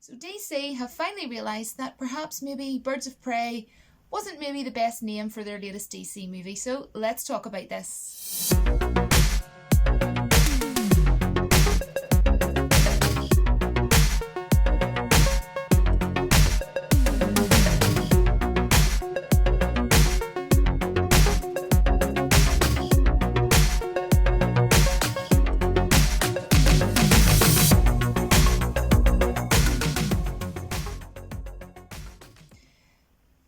So DC have finally realised that perhaps maybe Birds of Prey wasn't maybe the best name for their latest DC movie. So let's talk about this.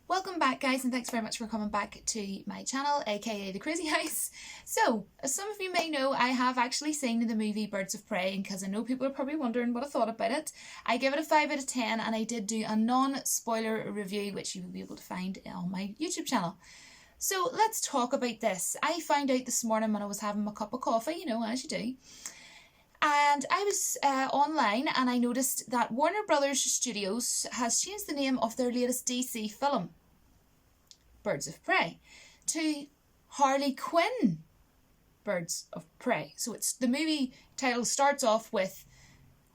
Welcome back, guys, and thanks very much for coming back to my channel, aka The Crazy House. So, as some of you may know, I have actually seen the movie Birds of Prey, and because I know people are probably wondering what I thought about it, I give it a 5 out of 10, and I did do a non-spoiler review, which you will be able to find on my YouTube channel. So, let's talk about this. I found out this morning when I was having my cup of coffee, you know, as you do. And I was online and I noticed that Warner Brothers Studios has changed the name of their latest DC film, Birds of Prey, to Harley Quinn Birds of Prey. So it's the movie title starts off with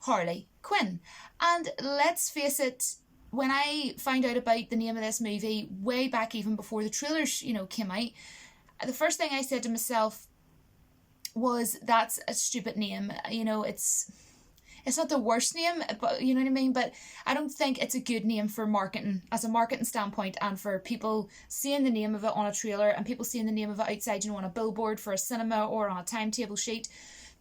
Harley Quinn. And let's face it, when I found out about the name of this movie way back even before the trailers, came out, the first thing I said to myself was, that's a stupid name. It's not the worst name, but you know what I mean? But I don't think it's a good name for marketing, as a marketing standpoint, and for people seeing the name of it on a trailer and people seeing the name of it outside, on a billboard for a cinema or on a timetable sheet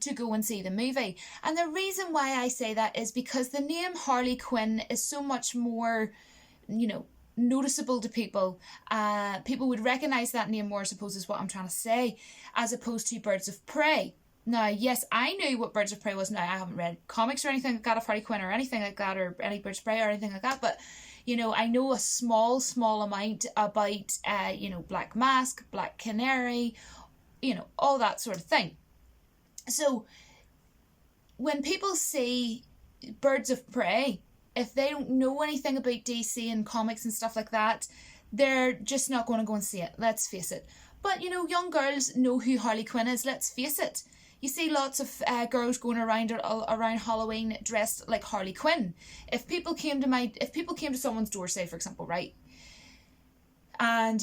to go and see the movie. And the reason why I say that is because the name Harley Quinn is so much more, noticeable to people. People would recognise that name more, I suppose, is what I'm trying to say, as opposed to Birds of Prey. Now, yes, I knew what Birds of Prey was. Now, I haven't read comics or anything like that of Harley Quinn or anything like that, or any Birds of Prey or anything like that, but, I know a small amount about, Black Mask, Black Canary, all that sort of thing. So, when people see Birds of Prey, if they don't know anything about DC and comics and stuff like that, they're just not going to go and see it, let's face it. But, young girls know who Harley Quinn is, let's face it. You see lots of girls going around Halloween dressed like Harley Quinn. If people came to someone's door, say, for example, right, and,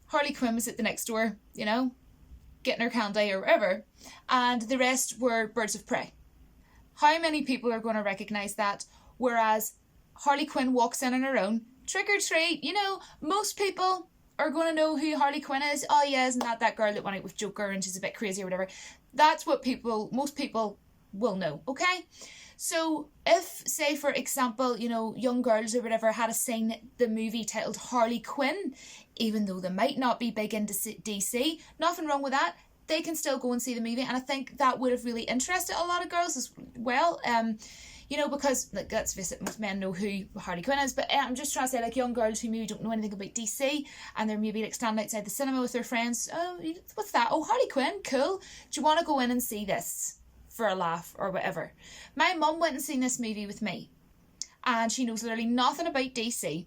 Harley Quinn was at the next door, getting her candy or whatever, and the rest were Birds of Prey, how many people are going to recognise that? Whereas Harley Quinn walks in on her own, trick or treat, most people are going to know who Harley Quinn is. Oh yeah, isn't that girl that went out with Joker and she's a bit crazy or whatever? That's what most people will know, okay? So if, say for example, young girls or whatever had seen the movie titled Harley Quinn, even though they might not be big into DC, nothing wrong with that. They can still go and see the movie, and I think that would have really interested a lot of girls as well. Because, let's face it, most men know who Harley Quinn is, but I'm just trying to say, young girls who maybe don't know anything about DC, and they're maybe, standing outside the cinema with their friends, oh, what's that? Oh, Harley Quinn, cool. Do you want to go in and see this for a laugh or whatever? My mum went and seen this movie with me, and she knows literally nothing about DC,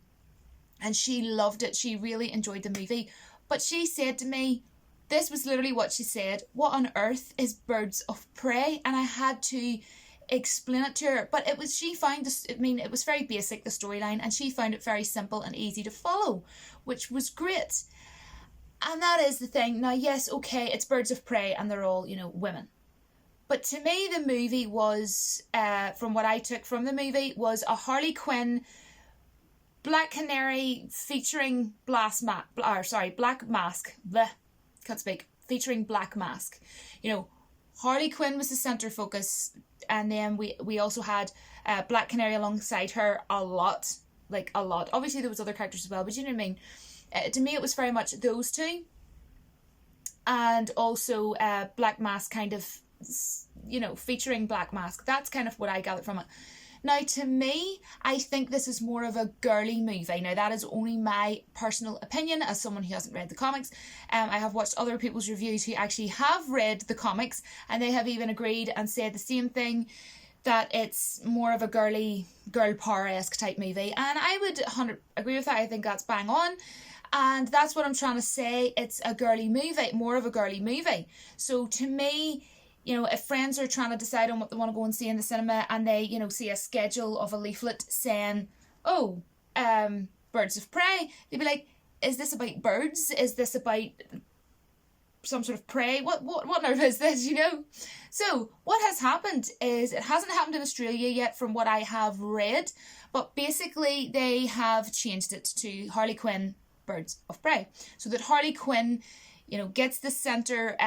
and she loved it. She really enjoyed the movie, but she said to me, this was literally what she said, what on earth is Birds of Prey? And I had to explain it to her, but she found this, it was very basic, the storyline, and she found it very simple and easy to follow, which was great. And that is the thing. Now, yes, okay, it's Birds of Prey and they're all, women. But to me, the movie was, from what I took from the movie, was a Harley Quinn, Black Canary featuring Black Mask. Bleh, can't speak. Featuring Black Mask. Harley Quinn was the centre focus, and then we also had Black Canary alongside her a lot. Obviously there was other characters as well, but you know what I mean? To me it was very much those two, and also Black Mask kind of, featuring Black Mask. That's kind of what I gathered from it. Now, to me, I think this is more of a girly movie. Now, that is only my personal opinion as someone who hasn't read the comics. I have watched other people's reviews who actually have read the comics, and they have even agreed and said the same thing, that it's more of a girl power-esque type movie. And I would agree with that. I think that's bang on. And that's what I'm trying to say. It's a girly movie, more of a girly movie. So to me, if friends are trying to decide on what they want to go and see in the cinema, and they, see a schedule of a leaflet saying, oh, Birds of Prey, they'd be like, is this about birds? Is this about some sort of prey? What on earth is this, So what has happened is, it hasn't happened in Australia yet from what I have read, but basically they have changed it to Harley Quinn Birds of Prey, so that Harley Quinn, gets the centre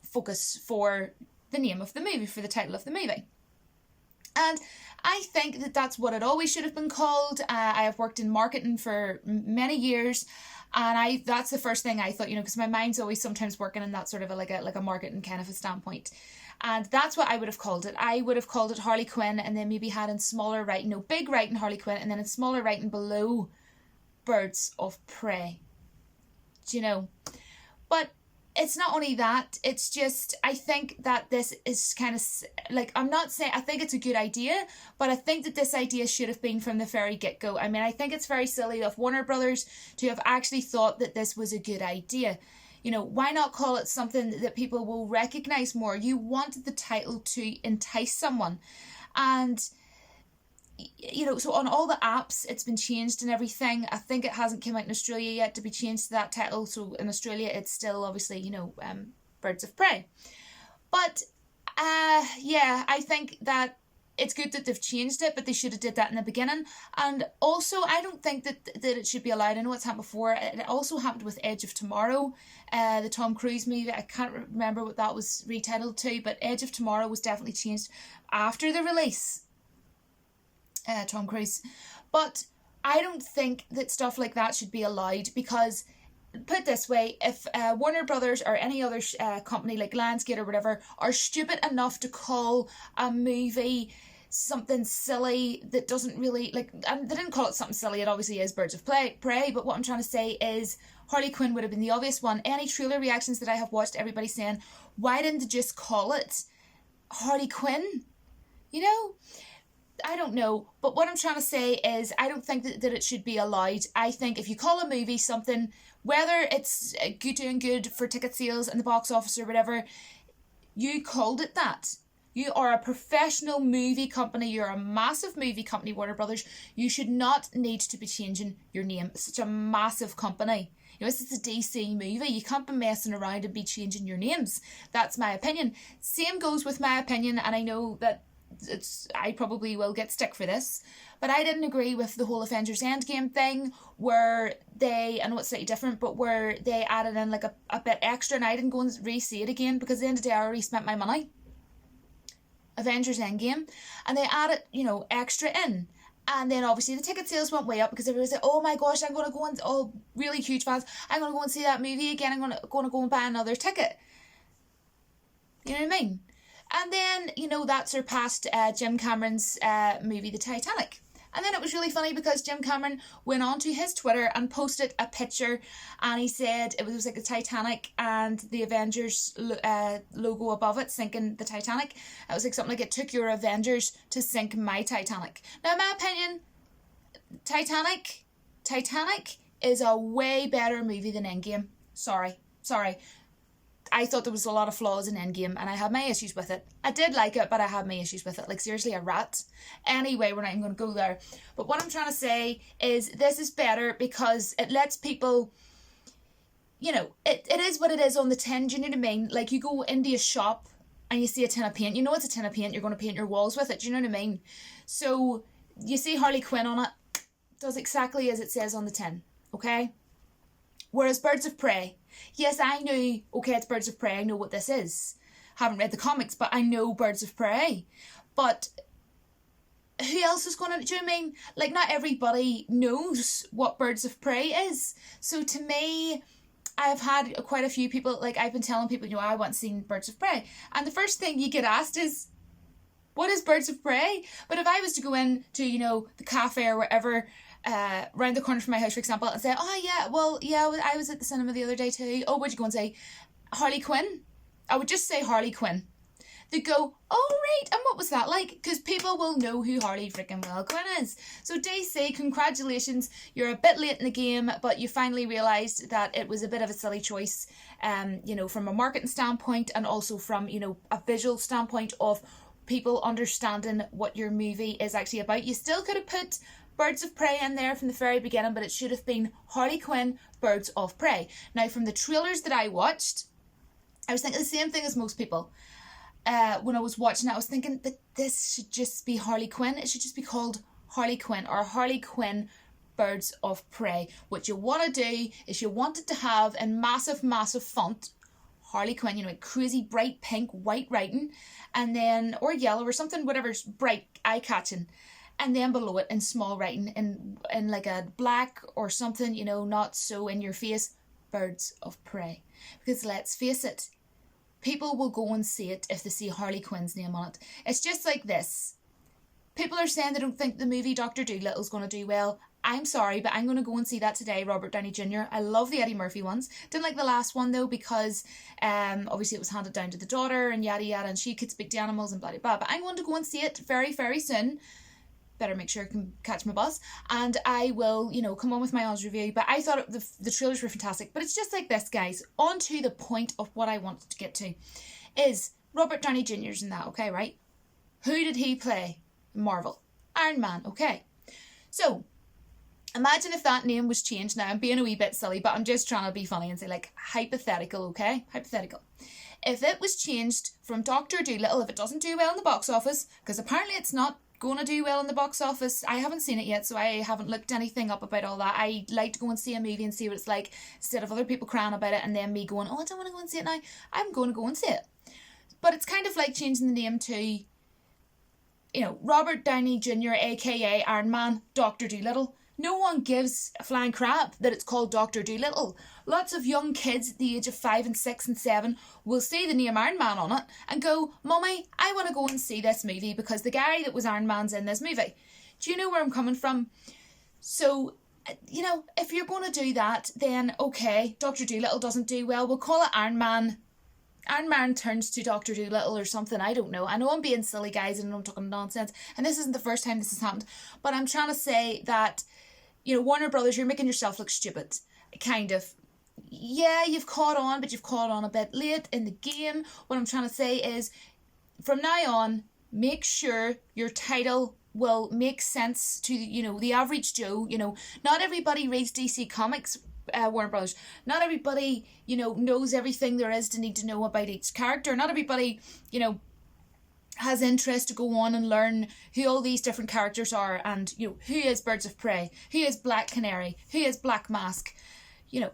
focus for the name of the movie, for the title of the movie. And I think that that's what it always should have been called. I have worked in marketing for many years, and that's the first thing I thought, because my mind's always sometimes working in that sort of like a marketing kind of a standpoint. And that's what I would have called it. I would have called it Harley Quinn, and then maybe had in smaller writing, big writing Harley Quinn, and then in smaller writing below Birds of Prey. But it's not only that, it's just, I think that this is kind of, like, I'm not saying, I think it's a good idea, but I think that this idea should have been from the very get-go. I mean, I think it's very silly of Warner Brothers to have actually thought that this was a good idea. Why not call it something that people will recognise more? You want the title to entice someone. And so on all the apps, it's been changed and everything. I think it hasn't come out in Australia yet to be changed to that title. So in Australia, it's still obviously, Birds of Prey. But, I think that it's good that they've changed it, but they should have did that in the beginning. And also, I don't think that it should be allowed. I know it's happened before. It also happened with Edge of Tomorrow, the Tom Cruise movie. I can't remember what that was retitled to, but Edge of Tomorrow was definitely changed after the release. Tom Cruise. But I don't think that stuff like that should be allowed, because, put it this way, if Warner Brothers or any other company like Lionsgate or whatever are stupid enough to call a movie something silly that doesn't really, and they didn't call it something silly, it obviously is Birds of Prey, but what I'm trying to say is Harley Quinn would have been the obvious one. Any trailer reactions that I have watched, everybody saying, why didn't they just call it Harley Quinn? I don't know, but what I'm trying to say is I don't think that it should be allowed. I think if you call a movie something, whether it's doing good for ticket sales in the box office or whatever, you called it that. You are a professional movie company. You're a massive movie company, Warner Brothers. You should not need to be changing your name. It's such a massive company. This is a DC movie. You can't be messing around and be changing your names. That's my opinion. Same goes with my opinion, and I know that I probably will get stick for this, but I didn't agree with the whole Avengers Endgame thing, where I know it's slightly different, but where they added in like a bit extra, and I didn't go and re-see it again, because at the end of the day I already spent my money. Avengers Endgame, and they added, extra in, and then obviously the ticket sales went way up, because everybody was like, oh my gosh, I'm going to go and, all really huge fans, I'm going to go and see that movie again, I'm going to go and buy another ticket. You know what I mean? And then, that surpassed Jim Cameron's movie, The Titanic. And then it was really funny, because Jim Cameron went onto his Twitter and posted a picture, and he said it was like the Titanic and the Avengers logo above it, sinking the Titanic. It was like something like, it took your Avengers to sink my Titanic. Now, in my opinion, Titanic is a way better movie than Endgame. Sorry. I thought there was a lot of flaws in Endgame, and I had my issues with it. I did like it, but I had my issues with it. Like, seriously, a rat. Anyway, we're not even going to go there. But what I'm trying to say is this is better because it lets people, it is what it is on the tin. Do you know what I mean? Like, you go into a shop and you see a tin of paint. You know it's a tin of paint. You're going to paint your walls with it. Do you know what I mean? So, you see Harley Quinn on it. Does exactly as it says on the tin. Okay? Whereas Birds of Prey, yes, I knew, okay, it's Birds of Prey, I know what this is. Haven't read the comics, but I know Birds of Prey. But who else is going to, do you know what I mean? Like, not everybody knows what Birds of Prey is. So to me, I've had quite a few people, like, I've been telling people, I want to see Birds of Prey. And the first thing you get asked is, what is Birds of Prey? But if I was to go in to, the cafe or wherever, round the corner from my house, for example, and say, I was at the cinema the other day too. Oh, would you go and say Harley Quinn? I would just say Harley Quinn. they go, oh right, and what was that like? Because people will know who Harley freaking well Quinn is. So DC, congratulations, you're a bit late in the game, but you finally realised that it was a bit of a silly choice, you know, from a marketing standpoint, and also from, you know, a visual standpoint of people understanding what your movie is actually about. You still could have put Birds of Prey in there from the very beginning, but it should have been Harley Quinn, Birds of Prey. Now, from the trailers that I watched, I was thinking the same thing as most people. When I was watching it, I was thinking that this should just be Harley Quinn. It should just be called Harley Quinn, or Harley Quinn Birds of Prey. What you want to do is you want it to have in massive, massive font, Harley Quinn, you know, like crazy bright pink, white writing, and then, or yellow or something, whatever's bright, eye-catching. And then below it in small writing, in like a black or something, you know, not so in your face, Birds of Prey. Because let's face it, people will go and see it if they see Harley Quinn's name on it. It's just like this. People are saying they don't think the movie Dr. Dolittle's going to do well. I'm sorry, but I'm going to go and see that today, Robert Downey Jr. I love the Eddie Murphy ones. Didn't like the last one, though, because obviously it was handed down to the daughter and yada yada, and she could speak to animals and blah blah blah. But I'm going to go and see it very, very soon. Better make sure I can catch my bus, and I will, you know, come on with my honest review. But I thought the trailers were fantastic. But it's just like this, guys. On to the point of what I wanted to get to, is Robert Downey Jr.'s in that, okay, right? Who did he play? Marvel. Iron Man, okay. So, imagine if that name was changed. Now, I'm being a wee bit silly, but I'm just trying to be funny and say, like, hypothetical, okay? Hypothetical. If it was changed from Dr. Dolittle, if it doesn't do well in the box office, because apparently it's not going to do well in the box office. I haven't seen it yet, so I haven't looked anything up about all that. I like to go and see a movie and see what it's like, instead of other people crying about it and then me going, oh, I don't want to go and see it now. I'm going to go and see it. But it's kind of like changing the name to, you know, Robert Downey Jr., aka Iron Man, Dr. Dolittle. No one gives a flying crap that it's called Dr. Dolittle. Lots of young kids at the age of 5 and 6 and 7 will see the name Iron Man on it and go, Mummy, I want to go and see this movie because the guy that was Iron Man's in this movie. Do you know where I'm coming from? So, you know, if you're going to do that, then okay, Dr. Dolittle doesn't do well. We'll call it Iron Man. Iron Man turns to Dr. Dolittle or something, I don't know. I know I'm being silly, guys, and I'm talking nonsense, and this isn't the first time this has happened, but I'm trying to say that, you know, Warner Brothers, you're making yourself look stupid, kind of. Yeah, you've caught on, but you've caught on a bit late in the game. What I'm trying to say is, from now on, make sure your title will make sense to, you know, the average Joe. You know, not everybody reads DC Comics, Warner Brothers. Not everybody, you know, knows everything there is to need to know about each character. Not everybody, you know, has interest to go on and learn who all these different characters are, and, you know, who is Birds of Prey, who is Black Canary, who is Black Mask. You know,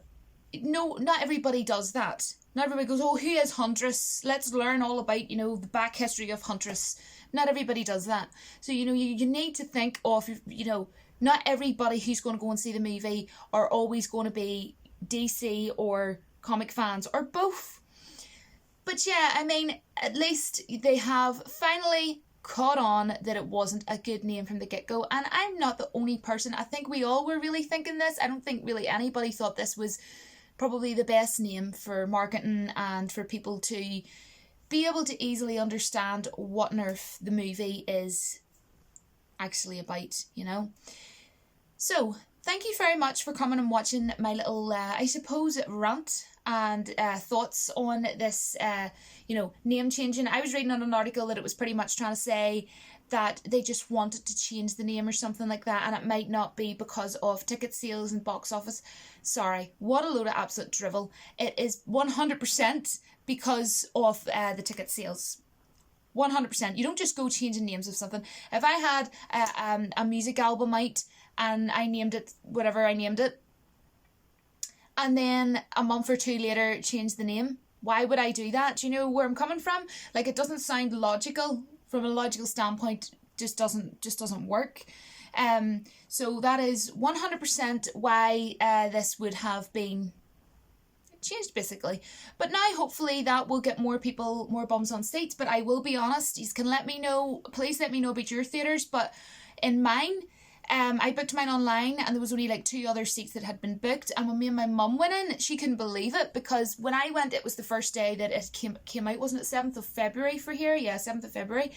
no, not everybody does that. Not everybody goes, oh, who is Huntress? Let's learn all about, you know, the back history of Huntress. Not everybody does that. So, you know, you need to think of, you know, not everybody who's going to go and see the movie are always going to be DC or comic fans, or both. But yeah, I mean, at least they have finally caught on that it wasn't a good name from the get-go. And I'm not the only person. I think we all were really thinking this. I don't think really anybody thought this was probably the best name for marketing and for people to be able to easily understand what on earth the movie is actually about, you know. So, thank you very much for coming and watching my little, I suppose, rant and thoughts on this, you know, name changing. I was reading on an article that it was pretty much trying to say that they just wanted to change the name or something like that, and it might not be because of ticket sales and box office. Sorry, what a load of absolute drivel. It is 100% because of the ticket sales. 100%. You don't just go changing names of something. If I had a music album out and I named it whatever I named it, and then a month or two later changed the name, why would I do that? Do you know where I'm coming from? Like, it doesn't sound logical. From a logical standpoint, just doesn't work. So that is 100% why this would have been changed, basically. But now hopefully that will get more people, more bums on seats. But I will be honest, you can let me know, please let me know about your theatres, but in mine, I booked mine online and there was only like 2 other seats that had been booked, and when me and my mum went in, she couldn't believe it, because when I went, it was the first day that it came out, wasn't it 7th of February for here? Yeah, 7th of February.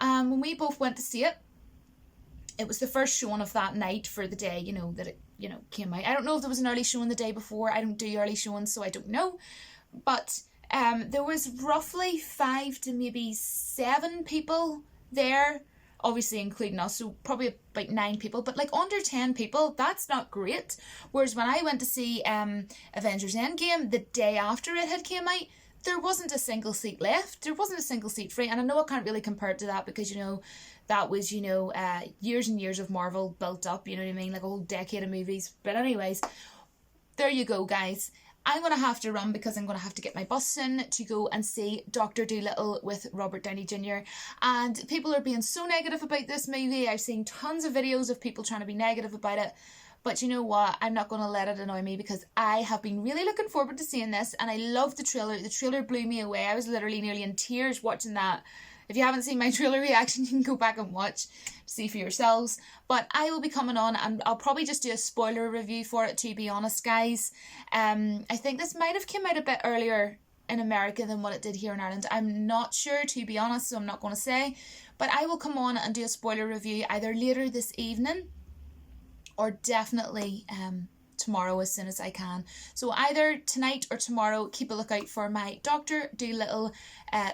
When we both went to see it, it was the first showing of that night for the day, you know, that it, you know, came out. I don't know if there was an early showing the day before. I don't do early showings, so I don't know. But there was roughly 5 to maybe 7 people there, obviously including us, so probably about 9 people, but like under 10 people, that's not great. Whereas when I went to see Avengers Endgame, the day after it had came out, there wasn't a single seat left. There wasn't a single seat free. And I know I can't really compare it to that because, you know, that was, you know, years and years of Marvel built up, you know what I mean? Like a whole decade of movies. But anyways, there you go, guys. I'm going to have to run because I'm going to have to get my bus in to go and see Dr. Dolittle with Robert Downey Jr. And people are being so negative about this movie. I've seen tons of videos of people trying to be negative about it. But you know what? I'm not going to let it annoy me because I have been really looking forward to seeing this. And I love the trailer. The trailer blew me away. I was literally nearly in tears watching that. If you haven't seen my trailer reaction, you can go back and watch to see for yourselves. But I will be coming on and I'll probably just do a spoiler review for it, to be honest, guys. I think this might have come out a bit earlier in America than what it did here in Ireland. I'm not sure, to be honest, so I'm not going to say. But I will come on and do a spoiler review either later this evening or definitely tomorrow as soon as I can. So either tonight or tomorrow, keep a lookout for my Dr. Dolittle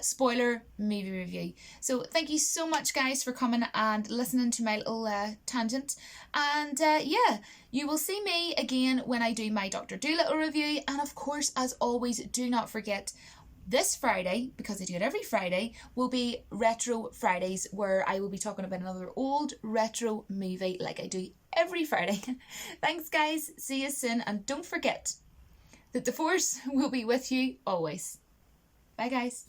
spoiler movie review. So thank you so much, guys, for coming and listening to my little tangent. And yeah, you will see me again when I do my Dr. Dolittle review. And of course, as always, do not forget, this Friday, because I do it every Friday, will be Retro Fridays, where I will be talking about another old retro movie like I do every Friday. Thanks, guys. See you soon. And don't forget that the Force will be with you always. Bye, guys.